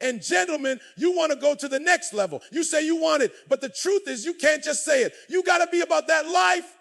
And gentlemen, you want to go to the next level. You say you want it, but the truth is you can't just say it. You got to be about that life.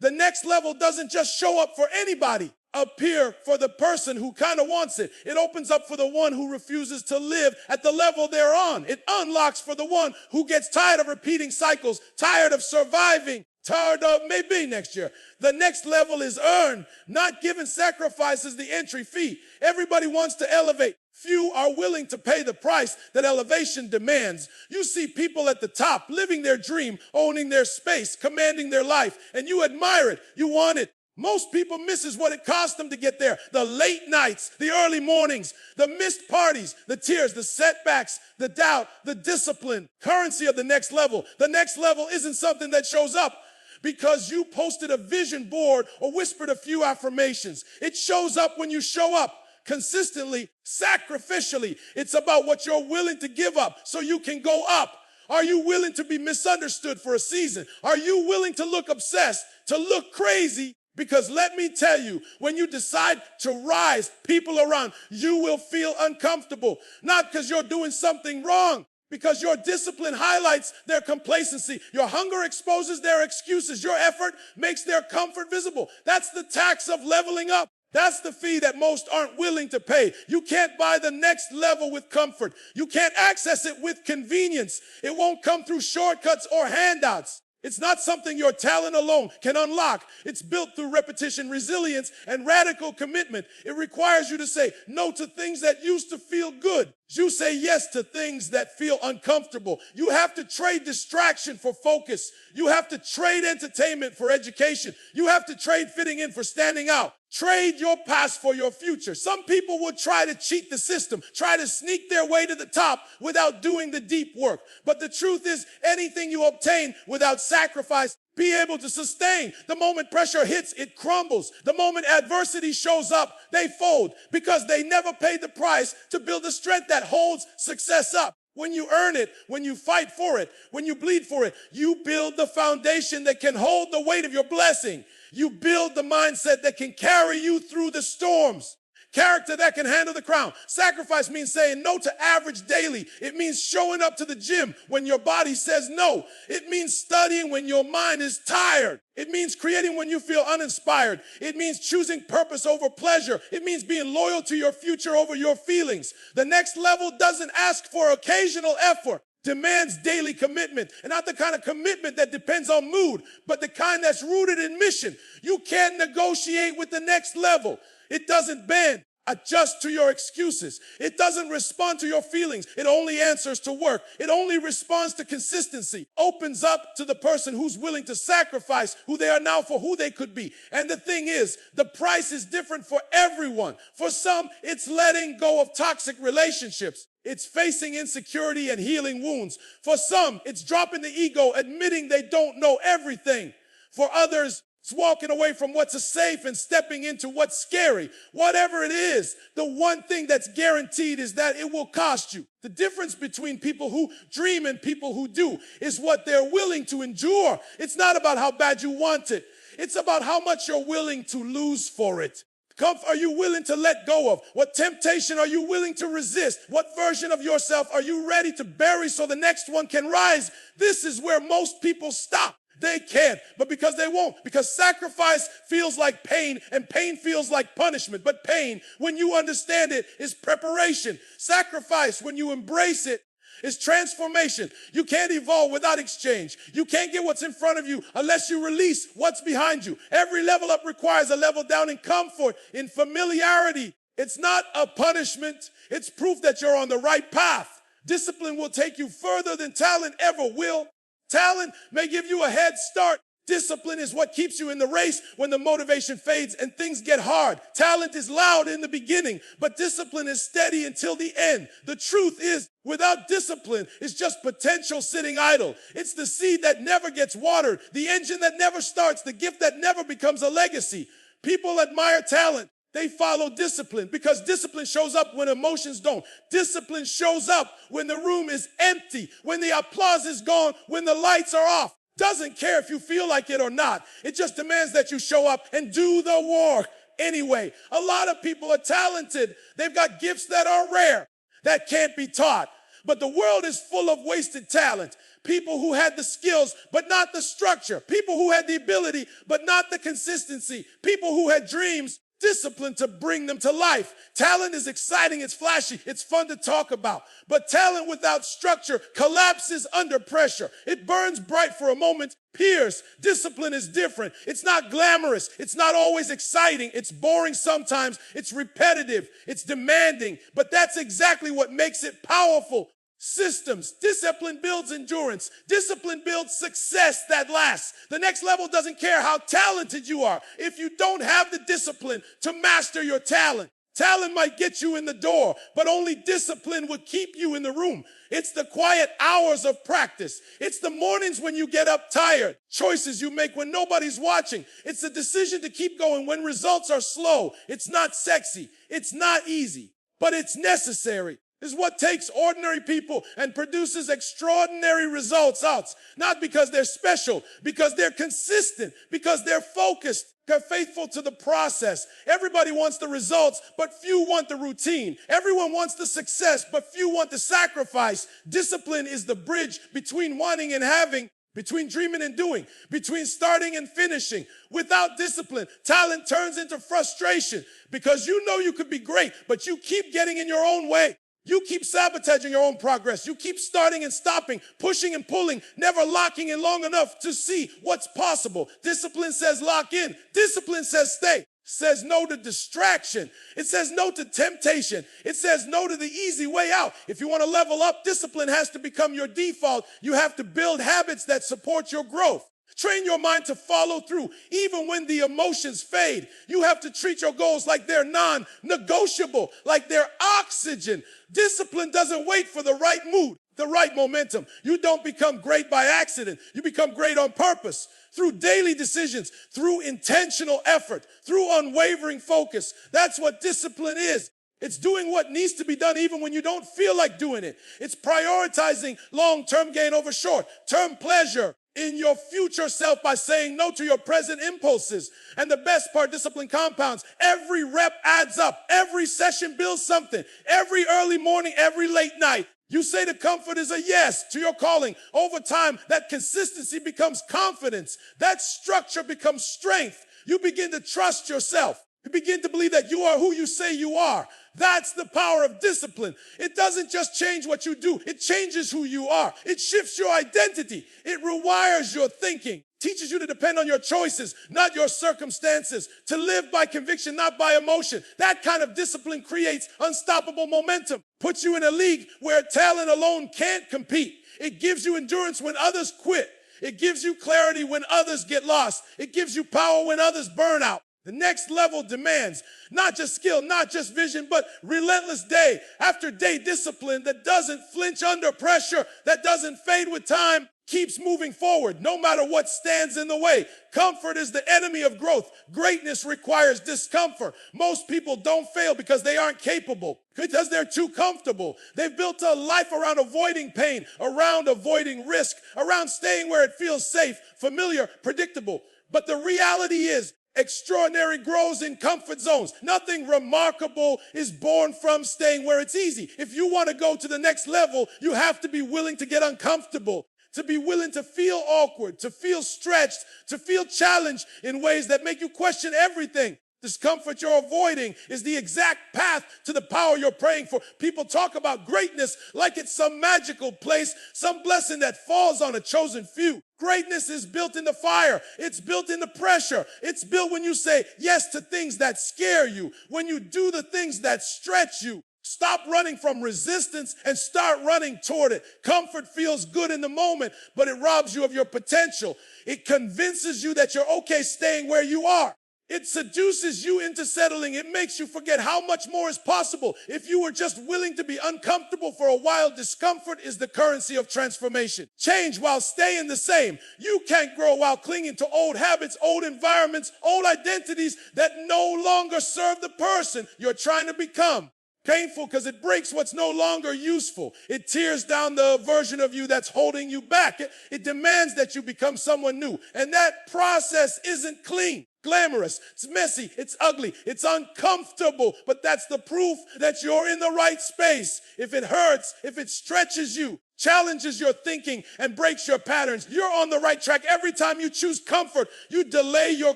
The next level doesn't just show up for anybody. Appear for the person who kind of wants it. It opens up for the one who refuses to live at the level they're on. It unlocks for the one who gets tired of repeating cycles, tired of surviving, tired of maybe next year. The next level is earned, not given. Sacrifice is the entry fee. Everybody wants to elevate. Few are willing to pay the price that elevation demands. You see people at the top living their dream, owning their space, commanding their life, and you admire it. You want it. Most people misses what it cost them to get there. The late nights, the early mornings, the missed parties, the tears, the setbacks, the doubt, the discipline, currency of the next level. The next level isn't something that shows up because you posted a vision board or whispered a few affirmations. It shows up when you show up consistently, sacrificially. It's about what you're willing to give up so you can go up. Are you willing to be misunderstood for a season? Are you willing to look obsessed, to look crazy? Because let me tell you, when you decide to rise, people around you will feel uncomfortable. Not because you're doing something wrong, because your discipline highlights their complacency. Your hunger exposes their excuses. Your effort makes their comfort visible. That's the tax of leveling up. That's the fee that most aren't willing to pay. You can't buy the next level with comfort. You can't access it with convenience. It won't come through shortcuts or handouts. It's not something your talent alone can unlock. It's built through repetition, resilience, and radical commitment. It requires you to say no to things that used to feel good. You say yes to things that feel uncomfortable. You have to trade distraction for focus. You have to trade entertainment for education. You have to trade fitting in for standing out. Trade your past for your future. Some people will try to cheat the system, try to sneak their way to the top without doing the deep work. But the truth is, anything you obtain without sacrifice, be able to sustain. The moment pressure hits, it crumbles. The moment adversity shows up, they fold because they never paid the price to build the strength that holds success up. When you earn it, when you fight for it, when you bleed for it, you build the foundation that can hold the weight of your blessing. You build the mindset that can carry you through the storms. Character that can handle the crown. Sacrifice means saying no to average daily. It means showing up to the gym when your body says no. It means studying when your mind is tired. It means creating when you feel uninspired. It means choosing purpose over pleasure. It means being loyal to your future over your feelings. The next level doesn't ask for occasional effort. Demands daily commitment, and not the kind of commitment that depends on mood, but the kind that's rooted in mission. You can't negotiate with the next level. It doesn't bend, adjust to your excuses. It doesn't respond to your feelings. It only answers to work. It only responds to consistency. Opens up to the person who's willing to sacrifice who they are now for who they could be. And the thing is, the price is different for everyone. For some, it's letting go of toxic relationships. It's facing insecurity and healing wounds. For some, it's dropping the ego, admitting they don't know everything. For others, it's walking away from what's safe and stepping into what's scary. Whatever it is, the one thing that's guaranteed is that it will cost you. The difference between people who dream and people who do is what they're willing to endure. It's not about how bad you want it. It's about how much you're willing to lose for it. Comfort are you willing to let go of? What temptation are you willing to resist? What version of yourself are you ready to bury so the next one can rise? This is where most people stop. They can't, but because they won't. Because sacrifice feels like pain, and pain feels like punishment. But pain, when you understand it, is preparation. Sacrifice, when you embrace it, is transformation. You can't evolve without exchange. You can't get what's in front of you unless you release what's behind you. Every level up requires a level down in comfort, in familiarity. It's not a punishment. It's proof that you're on the right path. Discipline will take you further than talent ever will. Talent may give you a head start. Discipline is what keeps you in the race when the motivation fades and things get hard. Talent is loud in the beginning, but discipline is steady until the end. The truth is, without discipline, it's just potential sitting idle. It's the seed that never gets watered, the engine that never starts, the gift that never becomes a legacy. People admire talent. They follow discipline because discipline shows up when emotions don't. Discipline shows up when the room is empty, when the applause is gone, when the lights are off. Doesn't care if you feel like it or not. It just demands that you show up and do the work anyway. A lot of people are talented. They've got gifts that are rare. that can't be taught. But the world is full of wasted talent. People who had the skills, but not the structure. People who had the ability, but not the consistency. People who had dreams, discipline to bring them to life. Talent is exciting, it's flashy, it's fun to talk about. But talent without structure collapses under pressure. It burns bright for a moment, pierce. Discipline is different. It's not glamorous. It's not always exciting. It's boring sometimes. It's repetitive. It's demanding. But that's exactly what makes it powerful. Systems. Discipline builds endurance. Discipline builds success that lasts. The next level doesn't care how talented you are. If you don't have the discipline to master your talent, talent might get you in the door, but only discipline would keep you in the room. It's the quiet hours of practice. It's the mornings when you get up tired. Choices you make when nobody's watching. It's the decision to keep going when results are slow. It's not sexy. It's not easy, but it's necessary. Is what takes ordinary people and produces extraordinary results out. Not because they're special, because they're consistent, because they're focused, they're faithful to the process. Everybody wants the results, but few want the routine. Everyone wants the success, but few want the sacrifice. Discipline is the bridge between wanting and having, between dreaming and doing, between starting and finishing. Without discipline, talent turns into frustration because you know you could be great, but you keep getting in your own way. You keep sabotaging your own progress. You keep starting and stopping, pushing and pulling, never locking in long enough to see what's possible. Discipline says lock in. Discipline says stay. Says no to distraction. It says no to temptation. It says no to the easy way out. If you want to level up, discipline has to become your default. You have to build habits that support your growth. Train your mind to follow through even when the emotions fade. You have to treat your goals like they're non-negotiable, like they're oxygen. Discipline doesn't wait for the right mood, the right momentum. You don't become great by accident. You become great on purpose through daily decisions, through intentional effort, through unwavering focus. That's what discipline is. It's doing what needs to be done even when you don't feel like doing it. It's prioritizing long-term gain over short-term pleasure in your future self by saying no to your present impulses. And the best part, discipline compounds. Every rep adds up. Every session builds something. Every early morning, every late night. You say the comfort is a yes to your calling. Over time, that consistency becomes confidence. That structure becomes strength. You begin to trust yourself. You begin to believe that you are who you say you are. That's the power of discipline. It doesn't just change what you do. It changes who you are. It shifts your identity. It rewires your thinking. Teaches you to depend on your choices, not your circumstances. To live by conviction, not by emotion. That kind of discipline creates unstoppable momentum. Puts you in a league where talent alone can't compete. It gives you endurance when others quit. It gives you clarity when others get lost. It gives you power when others burn out. The next level demands not just skill, not just vision, but relentless day after day discipline that doesn't flinch under pressure, that doesn't fade with time, keeps moving forward no matter what stands in the way. Comfort is the enemy of growth. Greatness requires discomfort. Most people don't fail because they aren't capable, because they're too comfortable. They've built a life around avoiding pain, around avoiding risk, around staying where it feels safe, familiar, predictable. But the reality is, extraordinary grows in comfort zones. Nothing remarkable is born from staying where it's easy. If you want to go to the next level, you have to be willing to get uncomfortable, to be willing to feel awkward, to feel stretched, to feel challenged in ways that make you question everything. Discomfort you're avoiding is the exact path to the power you're praying for. People talk about greatness like it's some magical place, some blessing that falls on a chosen few. Greatness is built in the fire. It's built in the pressure. It's built when you say yes to things that scare you, when you do the things that stretch you. Stop running from resistance and start running toward it. Comfort feels good in the moment, but it robs you of your potential. It convinces you that you're okay staying where you are. It seduces you into settling. It makes you forget how much more is possible if you were just willing to be uncomfortable for a while. Discomfort is the currency of transformation. Change while staying the same. You can't grow while clinging to old habits, old environments, old identities that no longer serve the person you're trying to become. Painful because it breaks what's no longer useful. It tears down the version of you that's holding you back. It demands that you become someone new. And that process isn't clean. glamorous, it's messy, it's ugly, it's uncomfortable, but that's the proof that you're in the right space. If it hurts, if it stretches you, challenges your thinking, and breaks your patterns, you're on the right track. Every time you choose comfort, you delay your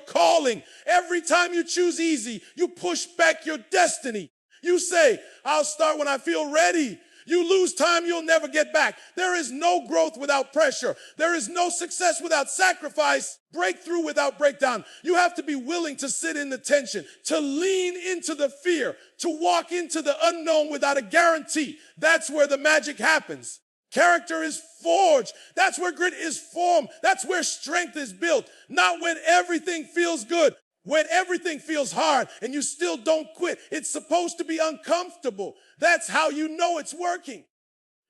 calling. Every time you choose easy, you push back your destiny. You say, I'll start when I feel ready. You lose time you'll never get back. There is no growth without pressure. There is no success without sacrifice, breakthrough without breakdown. You have to be willing to sit in the tension, to lean into the fear, to walk into the unknown without a guarantee. That's where the magic happens. Character is forged. That's where grit is formed. That's where strength is built. Not when everything feels good. When everything feels hard and you still don't quit. It's supposed to be uncomfortable. That's how you know it's working.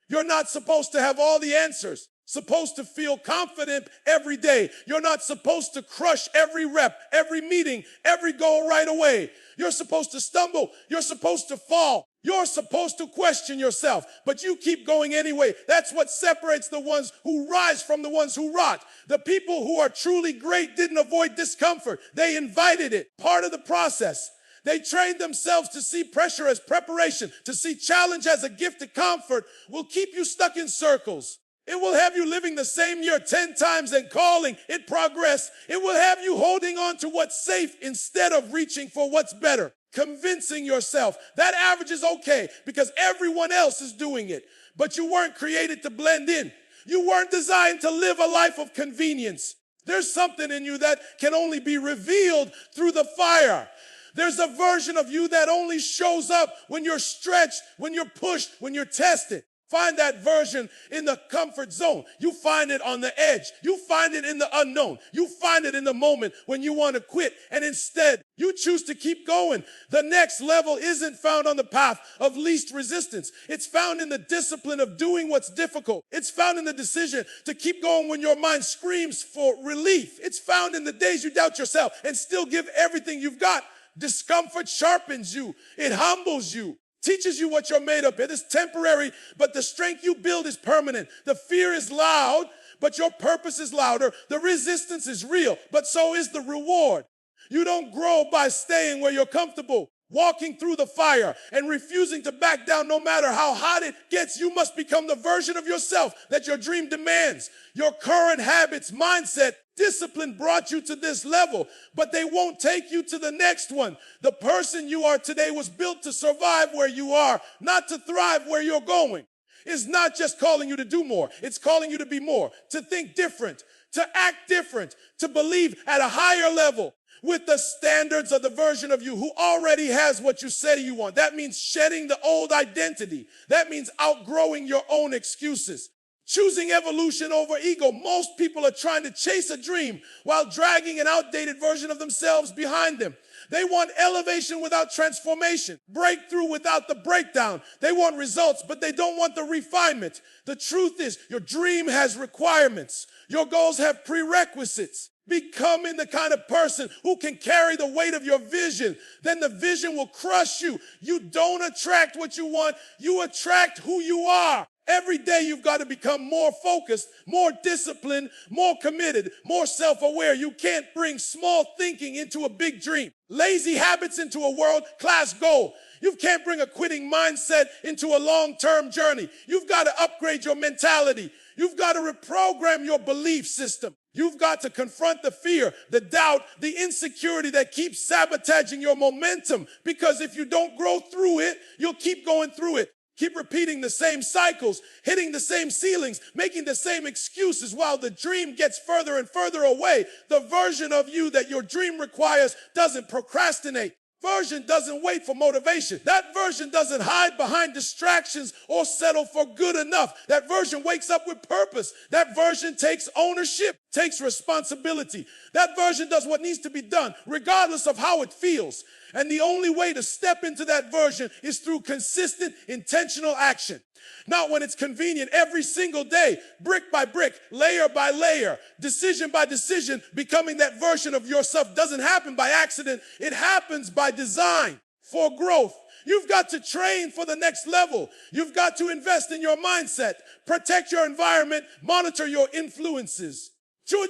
You're not supposed to have all the answers. Supposed to feel confident every day. You're not supposed to crush every rep, every meeting, every goal right away. You're supposed to stumble. You're supposed to fall. You're supposed to question yourself, but you keep going anyway. That's what separates the ones who rise from the ones who rot. The people who are truly great didn't avoid discomfort. They invited it, part of the process. They trained themselves to see pressure as preparation, to see challenge as a gift to comfort will keep you stuck in circles. It will have you living the same year 10 times and calling it progress. It will have you holding on to what's safe instead of reaching for what's better. Convincing yourself that average is okay because everyone else is doing it. But you weren't created to blend in. You weren't designed to live a life of convenience. There's something in you that can only be revealed through the fire. There's a version of you that only shows up when you're stretched, when you're pushed, when you're tested. Find that version in the comfort zone. You find it on the edge. You find it in the unknown. You find it in the moment when you want to quit. And instead, you choose to keep going. The next level isn't found on the path of least resistance. It's found in the discipline of doing what's difficult. It's found in the decision to keep going when your mind screams for relief. It's found in the days you doubt yourself and still give everything you've got. Discomfort sharpens you. It humbles you. Teaches you what you're made of. It is temporary, but the strength you build is permanent. The fear is loud, but your purpose is louder. The resistance is real, but so is the reward. You don't grow by staying where you're comfortable. Walking through the fire and refusing to back down no matter how hot it gets. You must become the version of yourself that your dream demands. Your current habits, mindset, discipline brought you to this level, but they won't take you to the next one. The person you are today was built to survive where you are, not to thrive where you're going. It's not just calling you to do more. It's calling you to be more, to think different, to act different, to believe at a higher level. With the standards of the version of you who already has what you say you want. That means shedding the old identity. That means outgrowing your own excuses. Choosing evolution over ego. Most people are trying to chase a dream while dragging an outdated version of themselves behind them. They want elevation without transformation, breakthrough without the breakdown. They want results, but they don't want the refinement. The truth is, your dream has requirements. Your goals have prerequisites. Becoming the kind of person who can carry the weight of your vision, then the vision will crush you. You don't attract what you want. You attract who you are. Every day you've got to become more focused, more disciplined, more committed, more self-aware. You can't bring small thinking into a big dream, lazy habits into a world-class goal. You can't bring a quitting mindset into a long-term journey. You've got to upgrade your mentality. You've got to reprogram your belief system. You've got to confront the fear, the doubt, the insecurity that keeps sabotaging your momentum. Because if you don't grow through it, you'll keep going through it. Keep repeating the same cycles, hitting the same ceilings, making the same excuses while the dream gets further and further away. The version of you that your dream requires doesn't procrastinate. Version doesn't wait for motivation. That version doesn't hide behind distractions or settle for good enough. That version wakes up with purpose. That version takes ownership, takes responsibility. That version does what needs to be done, regardless of how it feels. And the only way to step into that version is through consistent, intentional action. Not when it's convenient, every single day, brick by brick, layer by layer, decision by decision. Becoming that version of yourself doesn't happen by accident. It happens by design, for growth. You've got to train for the next level. You've got to invest in your mindset, protect your environment, monitor your influences.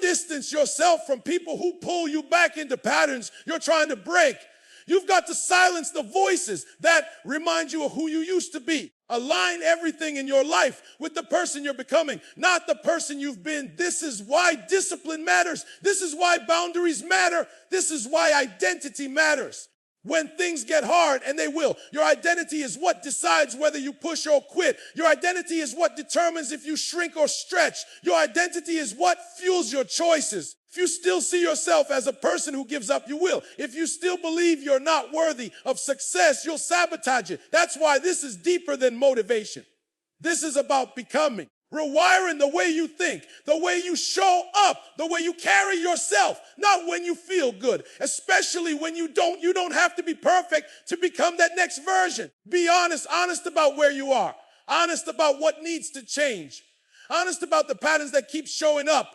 Distance yourself from people who pull you back into patterns you're trying to break. You've got to silence the voices that remind you of who you used to be. Align everything in your life with the person you're becoming, not the person you've been. This is why discipline matters. This is why boundaries matter. This is why identity matters. When things get hard, and they will, your identity is what decides whether you push or quit. Your identity is what determines if you shrink or stretch. Your identity is what fuels your choices. If you still see yourself as a person who gives up, you will. If you still believe you're not worthy of success, you'll sabotage it. That's why this is deeper than motivation. This is about becoming. Rewiring the way you think, the way you show up, the way you carry yourself, not when you feel good, especially when you don't have to be perfect to become that next version. Be honest about where you are, honest about what needs to change, honest about the patterns that keep showing up.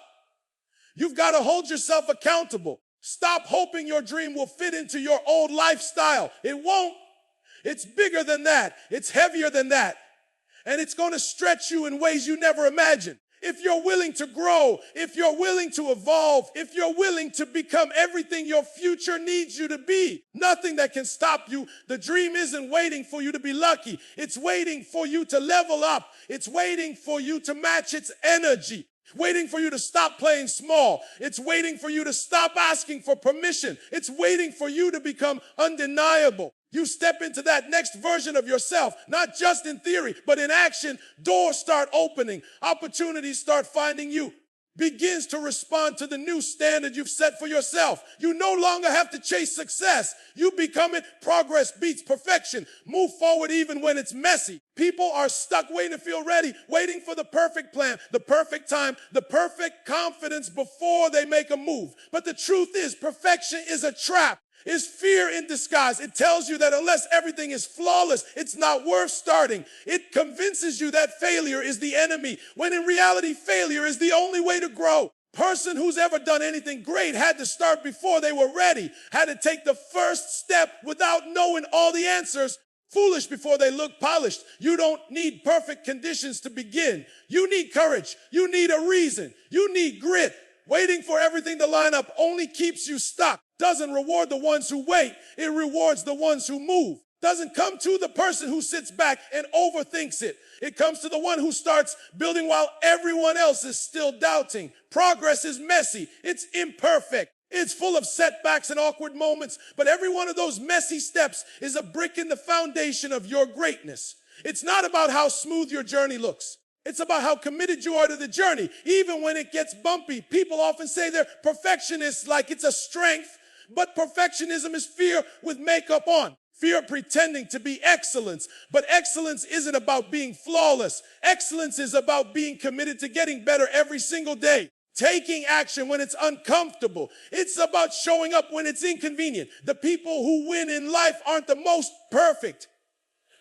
You've got to hold yourself accountable. Stop hoping your dream will fit into your old lifestyle. It won't. It's bigger than that. It's heavier than that. And it's going to stretch you in ways you never imagined. If you're willing to grow, if you're willing to evolve, if you're willing to become everything your future needs you to be, nothing that can stop you. The dream isn't waiting for you to be lucky. It's waiting for you to level up. It's waiting for you to match its energy. Waiting for you to stop playing small. It's waiting for you to stop asking for permission. It's waiting for you to become undeniable. You step into that next version of yourself, not just in theory, but in action. Doors start opening. Opportunities start finding you. Begins to respond to the new standard you've set for yourself. You no longer have to chase success. You become it. Progress beats perfection. Move forward even when it's messy. People are stuck waiting to feel ready, waiting for the perfect plan, the perfect time, the perfect confidence before they make a move. But the truth is, perfection is a trap. Is fear in disguise. It tells you that unless everything is flawless, it's not worth starting. It convinces you that failure is the enemy, when in reality, failure is the only way to grow. Person who's ever done anything great had to start before they were ready, had to take the first step without knowing all the answers. Foolish before they look polished. You don't need perfect conditions to begin. You need courage. You need a reason. You need grit. Waiting for everything to line up only keeps you stuck. Doesn't reward the ones who wait. It rewards the ones who move. Doesn't come to the person who sits back and overthinks it. It comes to the one who starts building while everyone else is still doubting. Progress is messy. It's imperfect. It's full of setbacks and awkward moments. But every one of those messy steps is a brick in the foundation of your greatness. It's not about how smooth your journey looks. It's about how committed you are to the journey. Even when it gets bumpy, people often say they're perfectionists like it's a strength, but perfectionism is fear with makeup on. Fear pretending to be excellence. But excellence isn't about being flawless. Excellence is about being committed to getting better every single day. Taking action when it's uncomfortable. It's about showing up when it's inconvenient. The people who win in life aren't the most perfect.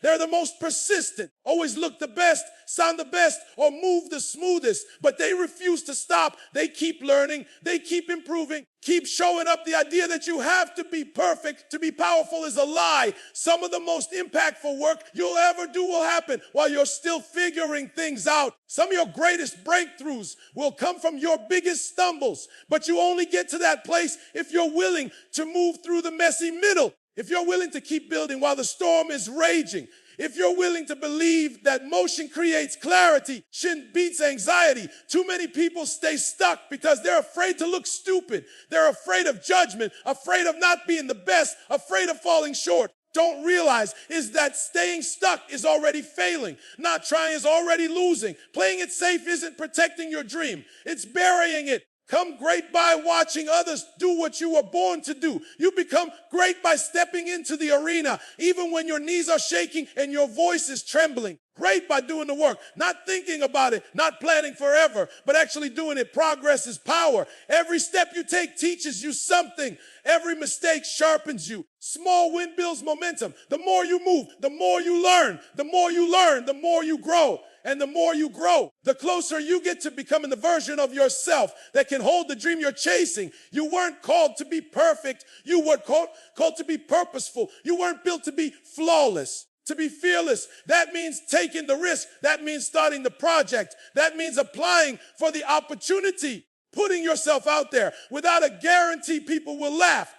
They're the most persistent, always look the best, sound the best, or move the smoothest. But they refuse to stop. They keep learning. They keep improving. Keep showing up. The idea that you have to be perfect to be powerful is a lie. Some of the most impactful work you'll ever do will happen while you're still figuring things out. Some of your greatest breakthroughs will come from your biggest stumbles. But you only get to that place if you're willing to move through the messy middle. If you're willing to keep building while the storm is raging, if you're willing to believe that motion creates clarity, shit beats anxiety. Too many people stay stuck because they're afraid to look stupid. They're afraid of judgment, afraid of not being the best, afraid of falling short. Don't realize is that staying stuck is already failing. Not trying is already losing. Playing it safe isn't protecting your dream. It's burying it. Come great by watching others do what you were born to do. You become great by stepping into the arena, even when your knees are shaking and your voice is trembling. Great by doing the work, not thinking about it, not planning forever, but actually doing it. Progress is power. Every step you take teaches you something. Every mistake sharpens you. Small win builds momentum. The more you move, the more you learn. The more you learn, the more you grow. And the more you grow, the closer you get to becoming the version of yourself that can hold the dream you're chasing. You weren't called to be perfect. You were called to be purposeful. You weren't built to be flawless, to be fearless. That means taking the risk. That means starting the project. That means applying for the opportunity. Putting yourself out there without a guarantee people will laugh,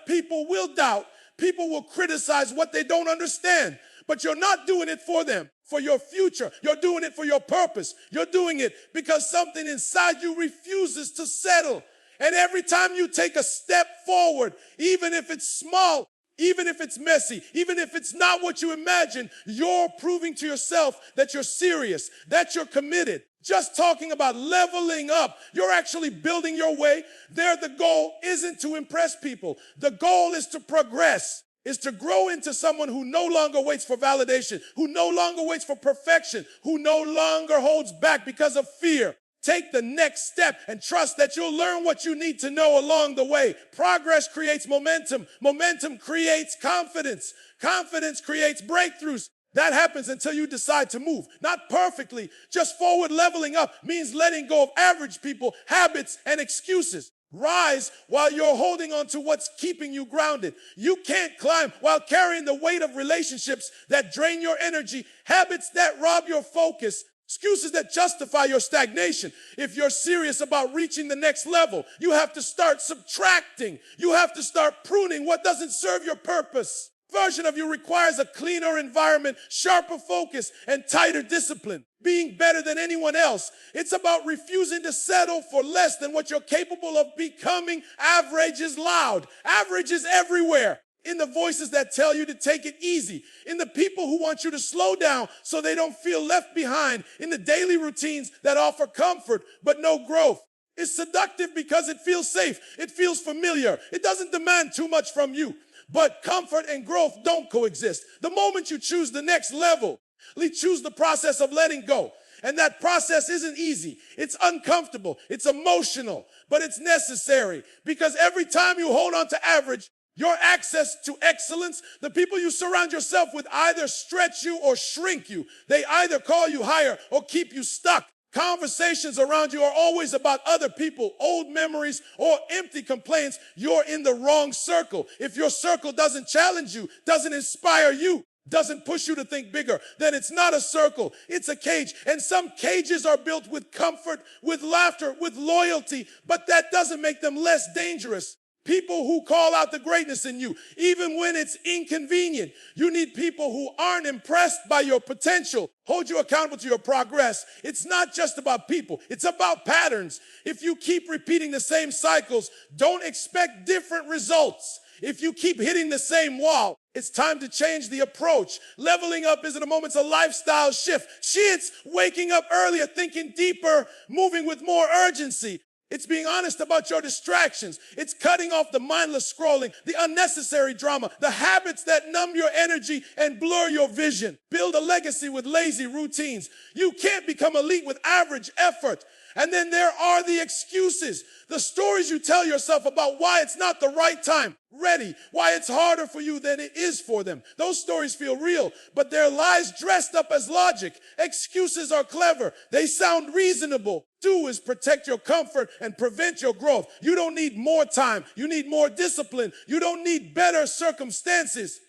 people will doubt, people will criticize what they don't understand. But you're not doing it for them, for your future. You're doing it for your purpose. You're doing it because something inside you refuses to settle. And every time you take a step forward, even if it's small, even if it's messy, even if it's not what you imagine, you're proving to yourself that you're serious, that you're committed. Just talking about leveling up, you're actually building your way. There, the goal isn't to impress people. The goal is to progress, is to grow into someone who no longer waits for validation, who no longer waits for perfection, who no longer holds back because of fear. Take the next step and trust that you'll learn what you need to know along the way. Progress creates momentum. Momentum creates confidence. Confidence creates breakthroughs. That happens until you decide to move. Not perfectly, just forward leveling up means letting go of average people, habits, and excuses. Rise while you're holding on to what's keeping you grounded. You can't climb while carrying the weight of relationships that drain your energy, habits that rob your focus, excuses that justify your stagnation. If you're serious about reaching the next level, you have to start subtracting. You have to start pruning what doesn't serve your purpose. Version of you requires a cleaner environment, sharper focus, and tighter discipline. Being better than anyone else. It's about refusing to settle for less than what you're capable of becoming. Average is loud. Average is everywhere. In the voices that tell you to take it easy, in the people who want you to slow down so they don't feel left behind, in the daily routines that offer comfort but no growth. It's seductive because it feels safe. It feels familiar. It doesn't demand too much from you. But comfort and growth don't coexist. The moment you choose the next level, choose the process of letting go. And that process isn't easy. It's uncomfortable. It's emotional, but it's necessary because every time you hold on to average, your access to excellence, the people you surround yourself with either stretch you or shrink you. They either call you higher or keep you stuck. Conversations around you are always about other people, old memories, or empty complaints. You're in the wrong circle. If your circle doesn't challenge you, doesn't inspire you, doesn't push you to think bigger, then it's not a circle. It's a cage. And some cages are built with comfort, with laughter, with loyalty, but that doesn't make them less dangerous. People who call out the greatness in you, even when it's inconvenient. You need people who aren't impressed by your potential, hold you accountable to your progress. It's not just about people. It's about patterns. If you keep repeating the same cycles, don't expect different results. If you keep hitting the same wall, it's time to change the approach. Leveling up isn't a moment, it's a lifestyle shift. It's waking up earlier, thinking deeper, moving with more urgency. It's being honest about your distractions. It's cutting off the mindless scrolling, the unnecessary drama, the habits that numb your energy and blur your vision. Build a legacy with lazy routines. You can't become elite with average effort. And then there are the excuses, the stories you tell yourself about why it's not the right time, ready, why it's harder for you than it is for them. Those stories feel real, but they're lies dressed up as logic. Excuses are clever. They sound reasonable. Do is protect your comfort and prevent your growth. You don't need more time. You need more discipline. You don't need better circumstances.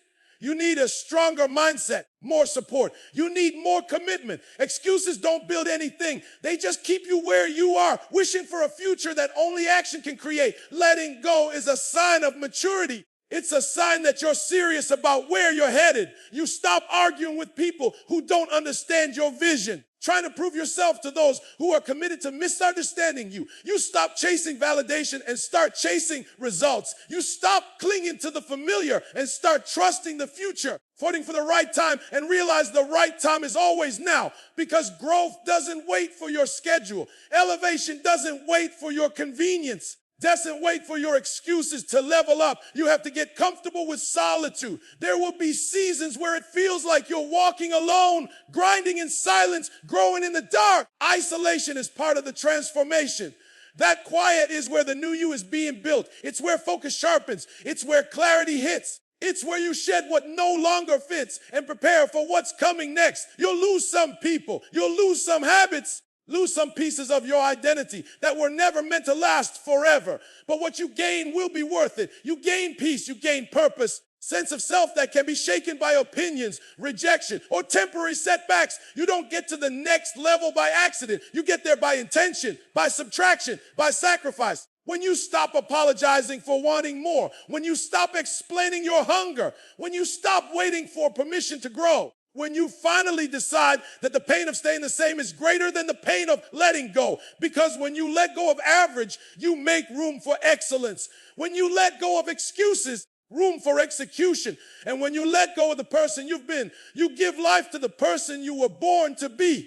You need a stronger mindset, more support. You need more commitment. Excuses don't build anything. They just keep you where you are, wishing for a future that only action can create. Letting go is a sign of maturity. It's a sign that you're serious about where you're headed. You stop arguing with people who don't understand your vision, trying to prove yourself to those who are committed to misunderstanding you. You stop chasing validation and start chasing results. You stop clinging to the familiar and start trusting the future, fighting for the right time and realize the right time is always now because growth doesn't wait for your schedule. Elevation doesn't wait for your convenience. Doesn't wait for your excuses to level up. You have to get comfortable with solitude. There will be seasons where it feels like you're walking alone, grinding in silence, growing in the dark. Isolation is part of the transformation. That quiet is where the new you is being built. It's where focus sharpens. It's where clarity hits. It's where you shed what no longer fits and prepare for what's coming next. You'll lose some people. You'll lose some habits. Lose some pieces of your identity that were never meant to last forever. But what you gain will be worth it. You gain peace, you gain purpose, Sense of self that can be shaken by opinions, rejection, or temporary setbacks. You don't get to the next level by accident. You get there by intention, by subtraction, by sacrifice. When you stop apologizing for wanting more, when you stop explaining your hunger, when you stop waiting for permission to grow, when you finally decide that the pain of staying the same is greater than the pain of letting go. Because when you let go of average, you make room for excellence. When you let go of excuses, room for execution. And when you let go of the person you've been, you give life to the person you were born to be.